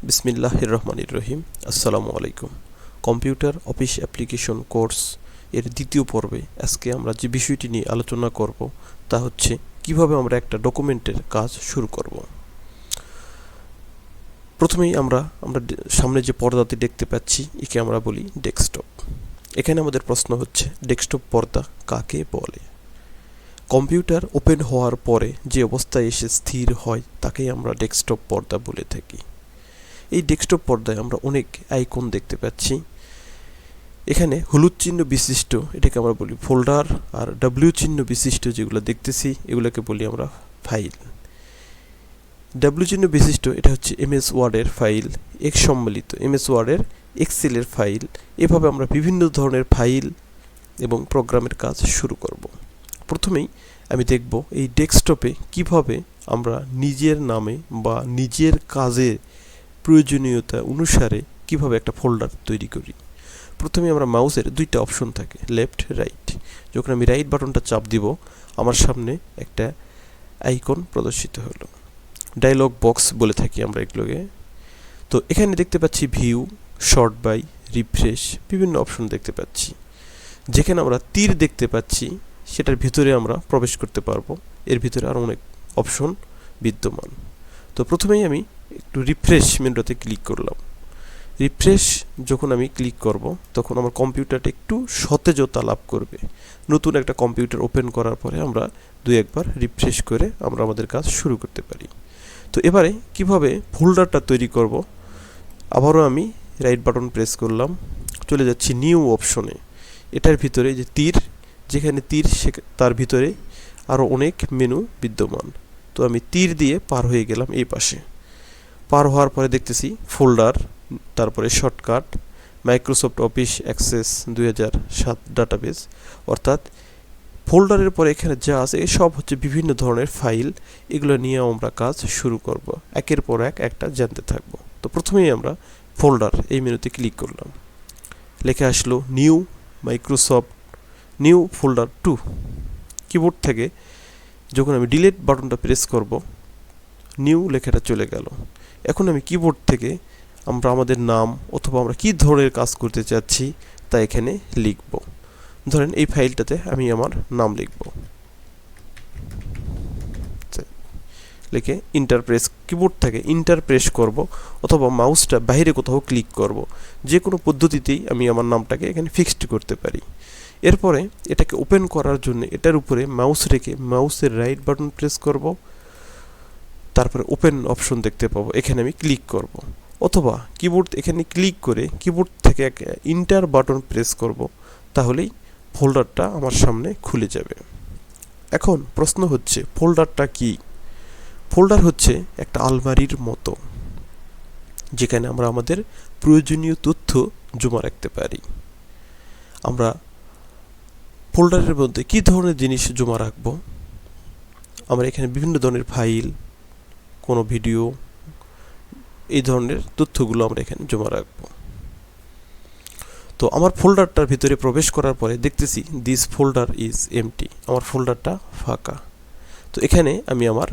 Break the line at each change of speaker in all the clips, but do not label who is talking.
বিসমিল্লাহির রহমানির রহিম। আসসালামু আলাইকুম। কম্পিউটার অফিস অ্যাপ্লিকেশন কোর্স এর দ্বিতীয় পর্বে আজকে আমরা যে বিষয়টি নিয়ে আলোচনা করব তা হচ্ছে কিভাবে আমরা একটা ডকুমেন্টের কাজ শুরু করব। প্রথমেই আমরা সামনে যে পর্দাটি দেখতে পাচ্ছি একে আমরা বলি ডেস্কটপ। এখানে আমাদের প্রশ্ন হচ্ছে ডেস্কটপ পর্দা কাকে বলে। কম্পিউটার ওপেন হওয়ার পরে যে অবস্থায় এসে স্থির হয় তাকেই আমরা ডেস্কটপ পর্দা বলে থাকি। এই ডেস্কটপ পর্দায় আমরা অনেক আইকন দেখতে পাচ্ছি। এখানে হলুদ চিহ্ন বিশিষ্ট এটাকে আমরা বলি ফোল্ডার, আর ডব্লিউ চিহ্ন বিশিষ্ট যেগুলো দেখতেছি এগুলোকে বলি আমরা ফাইল। ডব্লিউ চিহ্ন বিশিষ্ট এটা হচ্ছে এমএস ওয়ার্ডের ফাইল, এক্স সম্মিলিত এমএস ওয়ার্ডের এক্সেলের ফাইল। এভাবে আমরা বিভিন্ন ধরনের ফাইল এবং প্রোগ্রামের কাজ শুরু করব। প্রথমেই আমি দেখব এই ডেস্কটপে কিভাবে আমরা নিজের নামে বা নিজের কাজের প্রয়োজনীয়তা অনুসারে কিভাবে একটা ফোল্ডার তৈরি করি। প্রথমে আমরা মাউসের দুইটা অপশন থাকে, লেফট রাইট। যখন আমি রাইট বাটনটা চাপ দিব আমার সামনে একটা আইকন প্রদর্শিত হলো, ডায়লগ বক্স বলে থাকি আমরা এগুলোকে। তো এখানে দেখতে পাচ্ছি ভিউ, শর্ট বাই, রিফ্রেশ, বিভিন্ন অপশন দেখতে পাচ্ছি। যেখানে আমরা তীর দেখতে পাচ্ছি সেটার ভিতরে আমরা প্রবেশ করতে পারবো। এর ভিতরে আরও অনেক অপশন বিদ্যমান। তো প্রথমেই আমি একটু রিফ্রেশ মেনুটাতে ক্লিক করলাম। রিফ্রেশ যখন আমি ক্লিক করব তখন আমার কম্পিউটারটা একটু সতেজতা লাভ করবে। নতুন একটা কম্পিউটার ওপেন করার পরে আমরা দুই একবার রিফ্রেশ করে আমরা আমাদের কাজ শুরু করতে পারি। তো এবারে কিভাবে ফোল্ডারটা তৈরি করব, আবারও আমি রাইট বাটন প্রেস করলাম, চলে যাচ্ছি নিউ অপশনে। এটার ভিতরে যে তীর, যেখানে তীর তার ভিতরে আরও অনেক মেনু বিদ্যমান। তো আমি তীর দিয়ে পার হয়ে গেলাম এই পাশে। পার হওয়ার পরে দেখতেছি ফোল্ডার, তারপরে shortcut, Microsoft office access 2007 database. অর্থাৎ ফোল্ডারের পরে এখানে যা আছে সব হচ্ছে বিভিন্ন ধরনের ফাইল। এগুলো নিয়ে আমরা কাজ শুরু করব, একের পর এক একটা জানতে থাকব। তো প্রথমেই আমরা ফোল্ডার এই মেনুতে ক্লিক করলাম। লেখা আসলো new Microsoft new folder 2। Keyboard থেকে যখন আমি ডিলিট বাটনটা প্রেস করব নিউ লেখাটা চলে গেল। এখন আমি কিবোর্ড থেকে আমরা আমাদের নাম অথবা আমরা কী ধরনের কাজ করতে চাচ্ছি তা এখানে লিখব। ধরেন এই ফাইলটাতে আমি আমার নাম লিখব, লিখে ইন্টার প্রেস, কিবোর্ড থেকে ইন্টার প্রেস করব অথবা মাউসটা বাইরে কোথাও ক্লিক করব। যে কোনো পদ্ধতিতেই আমি আমার নামটাকে এখানে ফিক্সড করতে পারি। এরপরে এটাকে ওপেন করার জন্য এটার উপরে মাউস রেখে মাউসের রাইট বাটন প্রেস করব, তারপরে ওপেন অপশন দেখতে পাবো, এখানে আমি ক্লিক করব। অথবা কিবোর্ড এখানে ক্লিক করে কিবোর্ড থেকে ইন্টার বাটন প্রেস করব, তাহলেই ফোল্ডারটা আমার সামনে খুলে যাবে। এখন প্রশ্ন হচ্ছে ফোল্ডারটা কি? ফোল্ডার হচ্ছে একটা আলমারির মতো, যেখানে আমরা আমাদের প্রয়োজনীয় তথ্য জমা রাখতে পারি। আমরা ফোল্ডারের মধ্যে কী ধরনের জিনিস জমা রাখব? আমরা এখানে বিভিন্ন ধরনের ফাইল, কোনো ভিডিও, এই ধরনের তথ্যগুলো আমরা এখানে জমা রাখব। তো আমার ফোল্ডারটার ভিতরে প্রবেশ করার পরে দেখতেছি দিস ফোল্ডার ইজ এমটি, আমার ফোল্ডারটা ফাঁকা। তো এখানে আমি আমার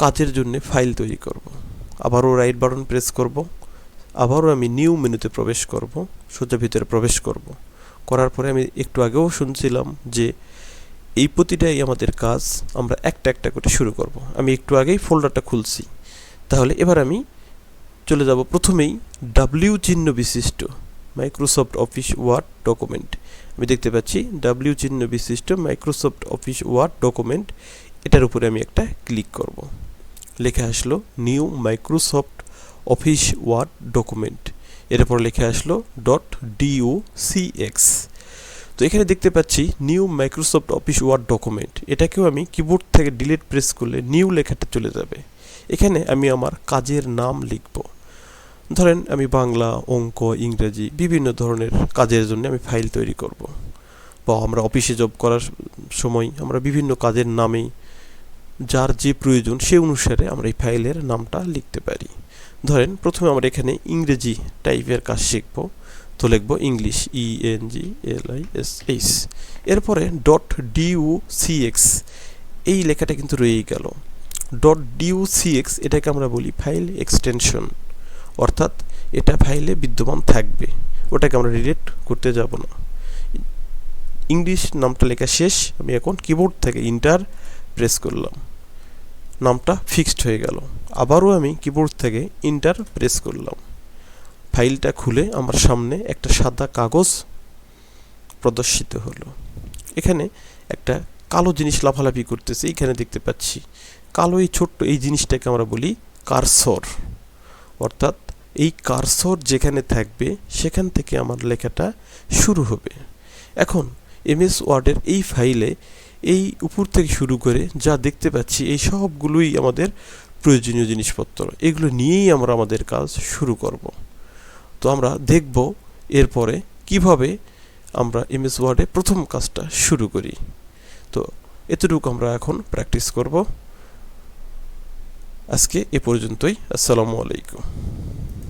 কাজের জন্য ফাইল তৈরি করব। আবারও রাইট বাটন প্রেস করব, আবারও আমি নিউ মেনুতে প্রবেশ করব, সোজা ভিতরে প্রবেশ করব। করার পরে আমি একটু আগেও শুনছিলাম যে এই প্রতিটাই আমাদের কাজ আমরা একটা একটা করে শুরু করব। আমি একটু আগেই ফোল্ডারটা খুলছি, তাহলে এবার আমি চলে যাব প্রথমেই ডাব্লিউ চিহ্ন বিশিষ্ট মাইক্রোসফট অফিস ওয়ার্ড ডকুমেন্ট। আমি দেখতে পাচ্ছি ডাব্লিউ চিহ্ন বিশিষ্ট মাইক্রোসফট অফিস ওয়ার্ড ডকুমেন্ট। এটার উপরে আমি একটা ক্লিক করব। লেখা আসলো new Microsoft office word document. এরপর লেখা আসলো .docx। তো এখানে দেখতে পাচ্ছি new Microsoft office word document. এটাকেও আমি কিবোর্ড থেকে ডিলিট প্রেস করলে নিউ লেখাটা চলে যাবে। এখানে আমি আমার কাজের নাম লিখব। ধরেন আমি বাংলা, অঙ্ক, ইংরেজি বিভিন্ন ধরনের কাজের জন্য আমি ফাইল তৈরি করব, বা আমরা অফিসে জব করার সময় আমরা বিভিন্ন কাজের নামে যার যে প্রয়োজন সে অনুসারে আমরা এই ফাইলের নামটা লিখতে পারি। ধরেন প্রথমে আমরা এখানে ইংরেজি টাইপের কাজ শিখব, তো লিখব ইংলিশ, ENGLISH। এরপরে .docx, এই লেখাটা কিন্তু রয়েই গেল। .docx এটাকে আমরা বলি ফাইল এক্সটেনশন। অর্থাৎ এটা ফাইলে বিদ্যমান থাকবে, ওটাকে আমরা ডিলিট করতে যাব না। ইংলিশ নামটা লেখা শেষ, আমি এখন কিবোর্ড থেকে ইন্টার প্রেস করলাম, নামটা ফিক্সড হয়ে গেল। আবারও আমি কিবোর্ড থেকে ইন্টার প্রেস করলাম, ফাইলটা খুলে আমার সামনে একটা সাদা কাগজ প্রদর্শিত হলো। এখানে একটা কালো জিনিস লাফালাফি করতেছে, এখানে দেখতে পাচ্ছি কালো এই ছোট্ট এই জিনিসটাকে আমরা বলি কার্সর, অর্থাৎ এই কার্সর যেখানে থাকবে সেখান থেকে আমার লেখাটা শুরু হবে। এখন এমএস ওয়ার্ডের এই ফাইলে এই উপর থেকে শুরু করে যা দেখতে পাচ্ছি এই সবগুলোই আমাদের প্রয়োজনীয় জিনিসপত্র, এগুলো নিয়েই আমরা আমাদের কাজ শুরু করব। তো আমরা দেখব এরপরে কিভাবে আমরা এমএস ওয়ার্ডে প্রথম কাজটা শুরু করি। তো এতটুকু আমরা এখন প্র্যাকটিস করব। আজকে এ পর্যন্তই। আসসালামু আলাইকুম।